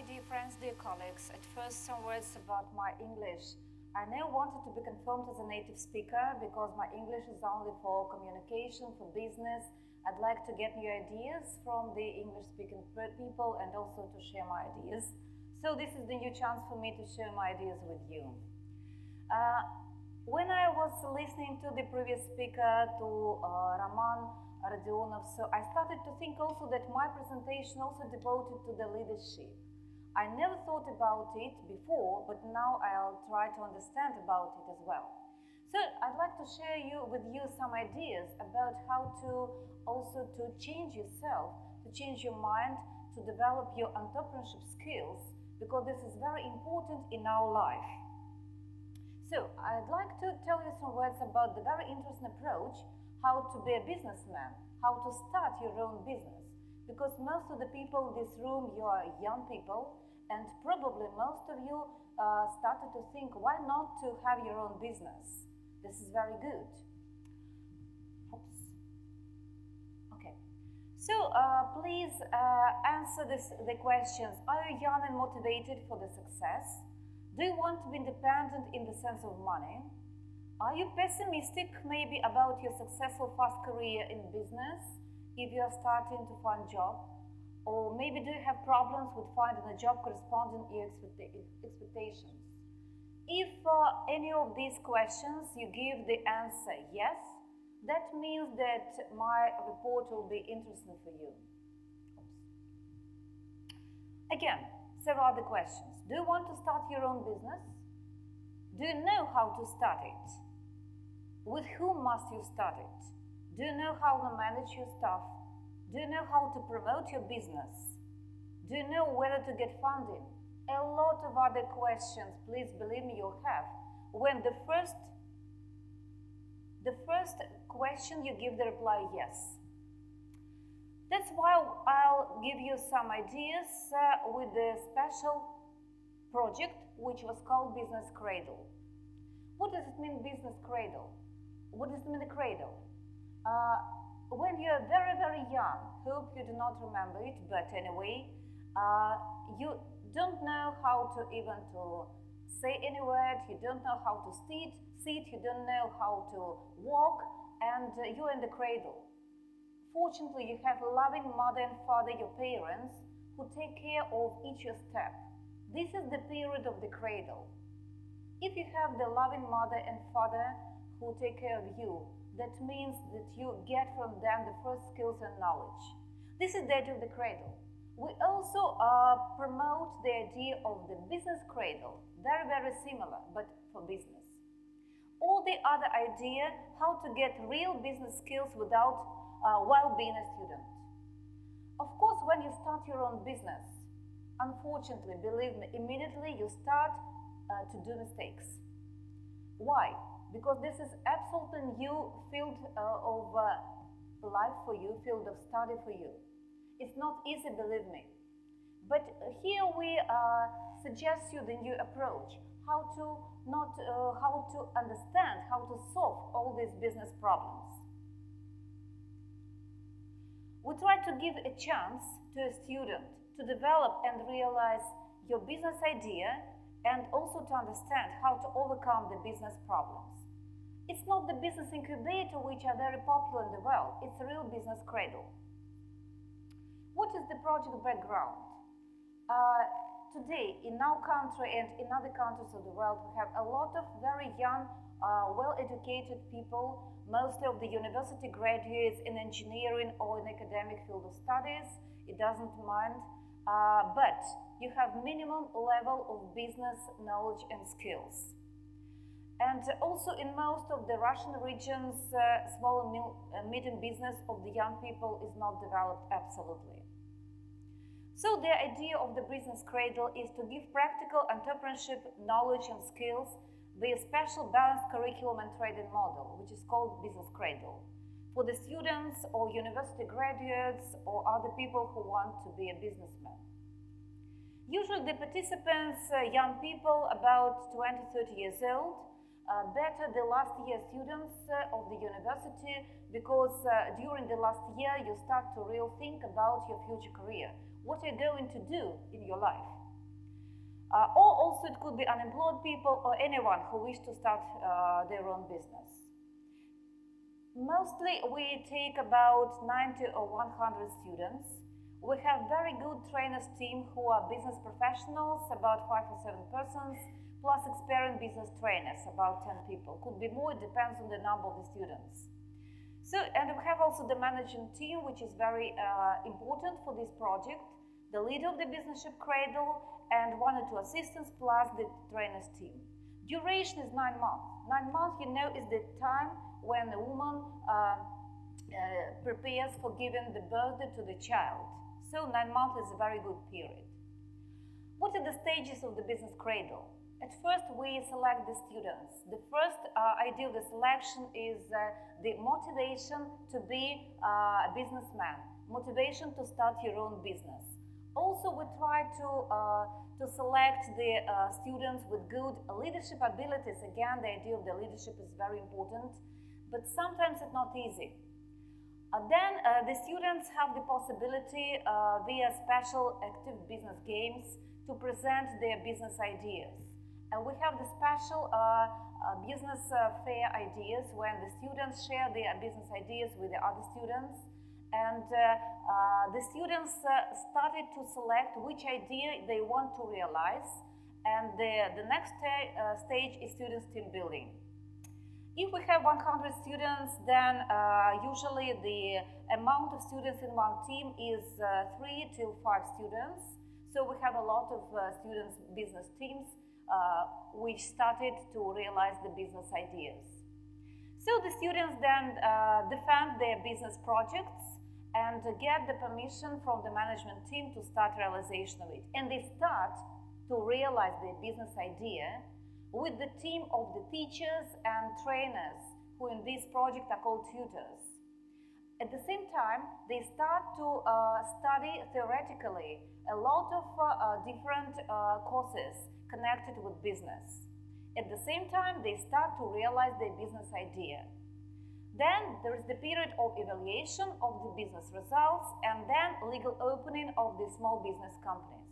Hi dear friends, dear colleagues. At first some words about my English. I never wanted to be confirmed as a native speaker because my English is only for communication, for business. I'd like to get new ideas from the English-speaking people and also to share my ideas. So this is the new chance for me to share my ideas with you. When I was listening to the previous speaker, to Roman Rodionov, so I started to think also that my presentation also devoted to the leadership. I never thought about it before, but now I'll try to understand about it as well. So I'd like to share with you some ideas about how to also to change yourself, to change your mind, to develop your entrepreneurship skills, because this is very important in our life. So I'd like to tell you some words about the very interesting approach how to be a businessman, how to start your own business. Because most of the people in this room, you are young people, and probably most of you started to think, why not to have your own business? This is very good. Oops. Okay. So please answer the questions. Are you young and motivated for the success? Do you want to be independent in the sense of money? Are you pessimistic maybe about your successful fast career in business if you are starting to find a job? Or maybe do you have problems with finding a job corresponding to your expectations? If any of these questions you give the answer yes, that means that my report will be interesting for you. Oops. Again, several other questions. Do you want to start your own business? Do you know how to start it? With whom must you start it? Do you know how to manage your staff? Do you know how to promote your business? Do you know whether to get funding? A lot of other questions, please believe me, you'll have. When the first question you give the reply yes. That's why I'll give you some ideas with the special project which was called Business Cradle. What does it mean, Business Cradle? What does it mean, the cradle? When you're very, very young, hope you do not remember it, but anyway, you don't know how to even to say any word, you don't know how to sit, you don't know how to walk, and you're in the cradle. Fortunately, you have a loving mother and father, your parents, who take care of each your step. This is the period of the cradle. If you have the loving mother and father who take care of you, that means that you get from them the first skills and knowledge. This is the idea of the cradle. We also promote the idea of the business cradle, very, very similar, but for business. Or the other idea, how to get real business skills while being a student. Of course, when you start your own business, unfortunately, believe me, immediately you start to do mistakes. Why? Because this is absolutely new field of life for you, field of study for you. It's not easy, believe me. But here we suggest you the new approach, how to understand, how to solve all these business problems. We try to give a chance to a student to develop and realize your business idea and also to understand how to overcome the business problems. It's not the business incubator which are very popular in the world, it's a real business cradle. What is the project background? Today, in our country and in other countries of the world, we have a lot of very young, well-educated people, mostly of the university graduates in engineering or in academic field of studies, it doesn't mind, but you have minimum level of business knowledge and skills. And also in most of the Russian regions, small and medium business of the young people is not developed absolutely. So the idea of the business cradle is to give practical entrepreneurship knowledge and skills via special balanced curriculum and training model, which is called Business Cradle, for the students or university graduates or other people who want to be a businessman. Usually the participants, young people about 20-30 years old, better the last year students of the university, because during the last year you start to really think about your future career. What are you going to do in your life? Or also it could be unemployed people or anyone who wish to start their own business. Mostly we take about 90 or 100 students. We have very good trainers team who are business professionals, about 5 or 7 persons, plus experienced business trainers, about 10 people. Could be more, it depends on the number of the students. So, and we have also the management team, which is very important for this project, the leader of the Business Cradle, and 1 or 2 assistants, plus the trainers team. Duration is 9 months. 9 months, you know, is the time when the woman prepares for giving the birth to the child. So 9 months is a very good period. What are the stages of the Business Cradle? At first, we select the students. The first idea of the selection is the motivation to be a businessman, motivation to start your own business. Also, we try to select the students with good leadership abilities. Again, the idea of the leadership is very important, but sometimes it's not easy. Then the students have the possibility via special active business games to present their business ideas. And we have the special business fair ideas when the students share their business ideas with the other students. And the students started to select which idea they want to realize. And the next stage is students team building. If we have 100 students, then usually the amount of students in one team is 3 to 5 students. So we have a lot of students business teams which started to realize the business ideas. So the students then defend their business projects and get the permission from the management team to start realization of it. And they start to realize their business idea with the team of the teachers and trainers who in this project are called tutors. At the same time, they start to study theoretically a lot of different courses connected with business. At the same time, they start to realize their business idea. Then there is the period of evaluation of the business results and then legal opening of the small business companies.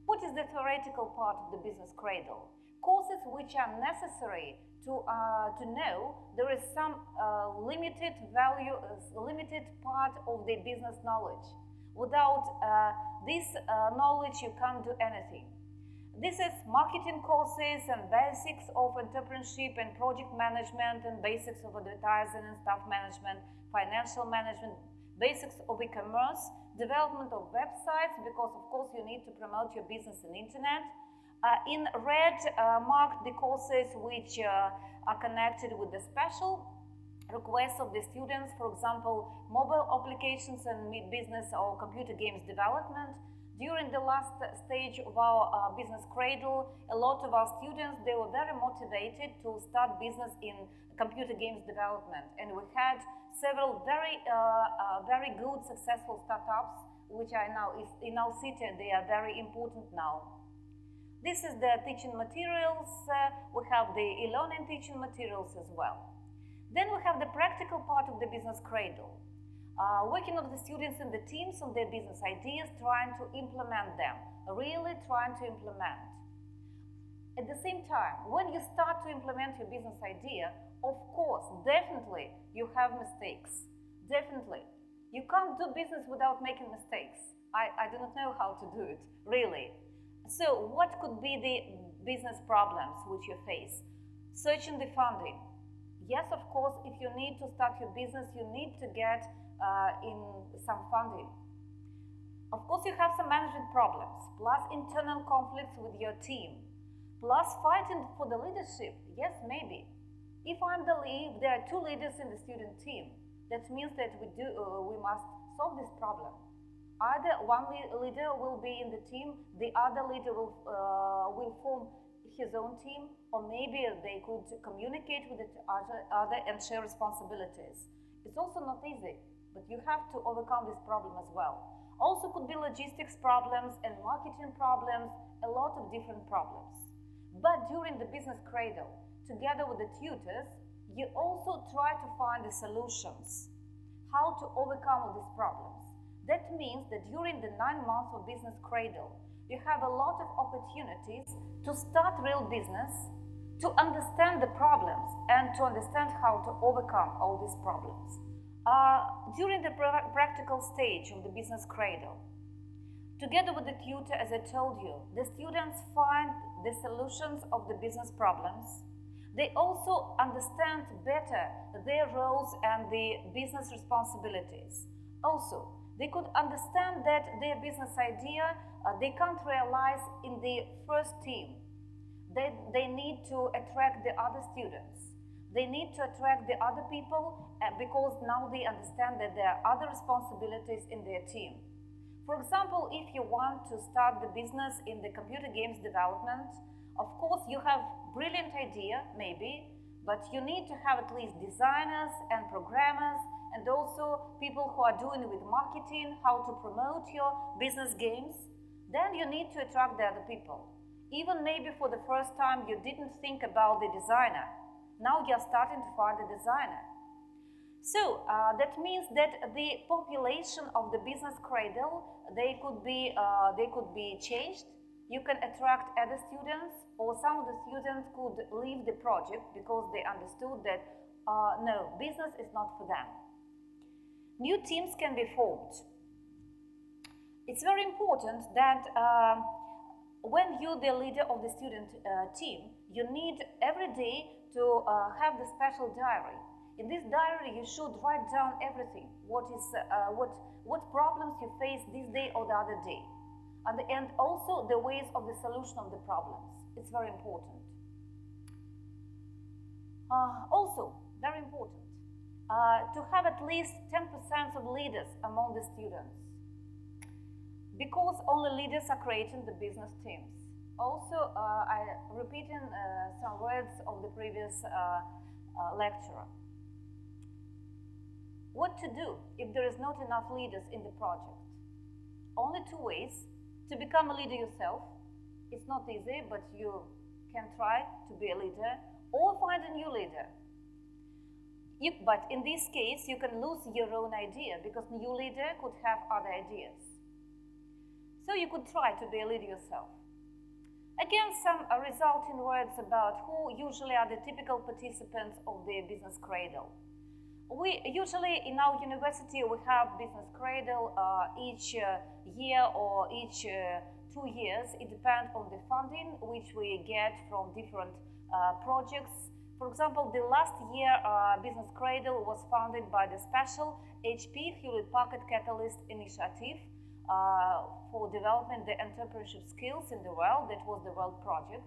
What is the theoretical part of the Business Cradle? Courses which are necessary to know there is some limited value, limited part of the business knowledge. Without this knowledge, you can't do anything. This is marketing courses and basics of entrepreneurship and project management and basics of advertising and staff management, financial management, basics of e-commerce, development of websites, because of course you need to promote your business on internet. In red marked the courses which are connected with the special requests of the students, for example, mobile applications and business or computer games development. During the last stage of our Business Cradle, a lot of our students, they were very motivated to start business in computer games development. And we had several very good successful startups, which are now in our city, they are very important now. This is the teaching materials. We have the e-learning teaching materials as well. Then we have the practical part of the Business Cradle. Working with the students in the teams on their business ideas, trying to implement them, really trying to implement. At the same time, when you start to implement your business idea, of course, definitely you have mistakes. Definitely. You can't do business without making mistakes. I do not know how to do it, really. So what could be the business problems which you face? Searching the funding. Yes, of course, if you need to start your business, you need to get in some funding. Of course, you have some management problems, plus internal conflicts with your team, plus fighting for the leadership. Yes, maybe. If I'm the lead, there are 2 leaders in the student team. That means that we must solve this problem. Either one leader will be in the team, the other leader will form his own team, or maybe they could communicate with each other and share responsibilities. It's also not easy, but you have to overcome this problem as well. Also could be logistics problems and marketing problems, a lot of different problems. But during the Business Cradle, together with the tutors, you also try to find the solutions, how to overcome these problems. That means that during the 9 months of Business Cradle, you have a lot of opportunities to start real business, to understand the problems and to understand how to overcome all these problems. During the practical stage of the business cradle, together with the tutor, as I told you, the students find the solutions of the business problems. They also understand better their roles and the business responsibilities. Also, they could understand that their business idea they can't realize in the first team. They need to attract the other students. They need to attract the other people because now they understand that there are other responsibilities in their team. For example, if you want to start the business in the computer games development, of course you have brilliant idea, maybe, but you need to have at least designers and programmers and also people who are doing with marketing, how to promote your business games. Then you need to attract the other people. Even maybe for the first time you didn't think about the designer. Now you're starting to find a designer. So that means that the population of the business cradle, they could be changed. You can attract other students, or some of the students could leave the project because they understood that no, business is not for them. New teams can be formed. It's very important that when you're the leader of the student team, you need every day to have the special diary. In this diary, you should write down everything. What problems you face this day or the other day, and also the ways of the solution of the problems. It's very important. Also, very important, to have at least 10% of leaders among the students, because only leaders are creating the business teams. Also, I repeating some words of the previous lecturer. What to do if there is not enough leaders in the project? Only two ways: to become a leader yourself. It's not easy, but you can try to be a leader, or find a new leader. But in this case, you can lose your own idea because new leader could have other ideas. So you could try to be a leader yourself. Again, some resulting words about who usually are the typical participants of the business cradle. We usually in our university we have business cradle each year or each 2 years. It depends on the funding which we get from different projects. For example, the last year business cradle was funded by the special HP Hewlett-Packard Catalyst initiative for developing the entrepreneurship skills in the world. That was the world project.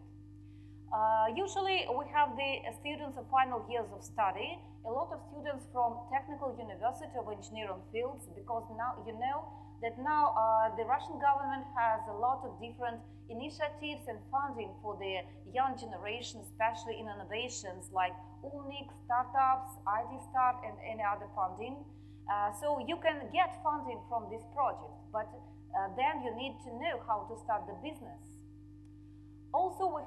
Usually we have the students of final years of study, a lot of students from technical university of engineering fields, because now you know that now the Russian government has a lot of different initiatives and funding for the young generation, especially in innovations like UNIC, startups, ID Start and any other funding. So you can get funding from this project, but then you need to know how to start the business. Also, we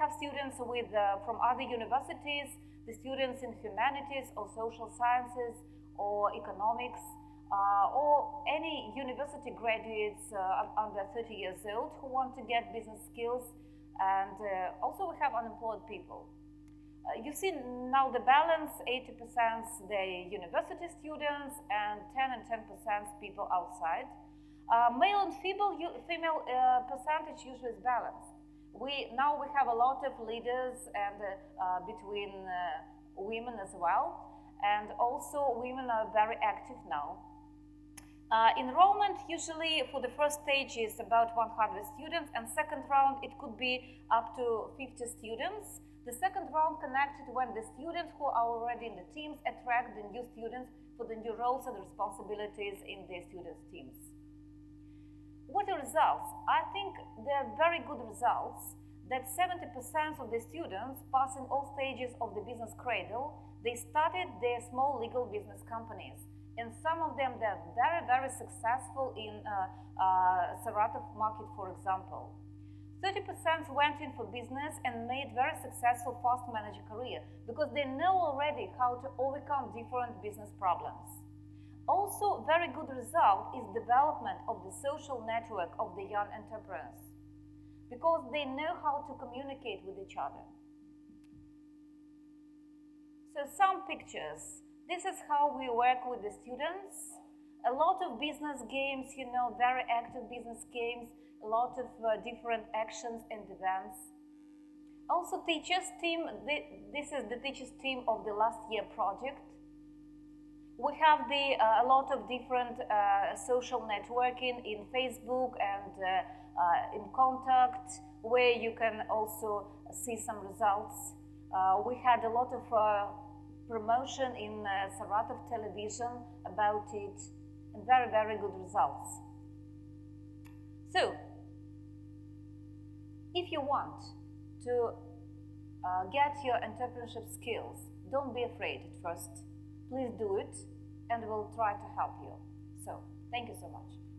have students with from other universities, the students in humanities or social sciences or economics, or any university graduates under 30 years old who want to get business skills, and also we have unemployed people. You see now the balance: 80% the university students and 10% and 10% people outside. Male and female percentage usually is balanced. Now we have a lot of leaders and between women as well, and also women are very active now. Enrollment usually for the first stage is about 100 students, and second round it could be up to 50 students. The second round connected when the students who are already in the teams attract the new students for the new roles and responsibilities in the students' teams. What are results? I think they're very good results, that 70% of the students passing all stages of the business cradle, they started their small legal business companies. And some of them, they're very, very successful in Saratov market, for example. 30% went in for business and made very successful fast manager career because they know already how to overcome different business problems. Also, very good result is development of the social network of the young entrepreneurs, because they know how to communicate with each other. So some pictures. This is how we work with the students. A lot of business games, you know, very active business games, a lot of different actions and events. Also teachers team, this is the teachers team of the last year project. We have a lot of different social networking in Facebook and in contact, where you can also see some results. We had a lot of promotion in Saratov television about it, and very, very good results. So, if you want to get your entrepreneurship skills, don't be afraid at first. Please do it, and we'll try to help you. So, thank you so much.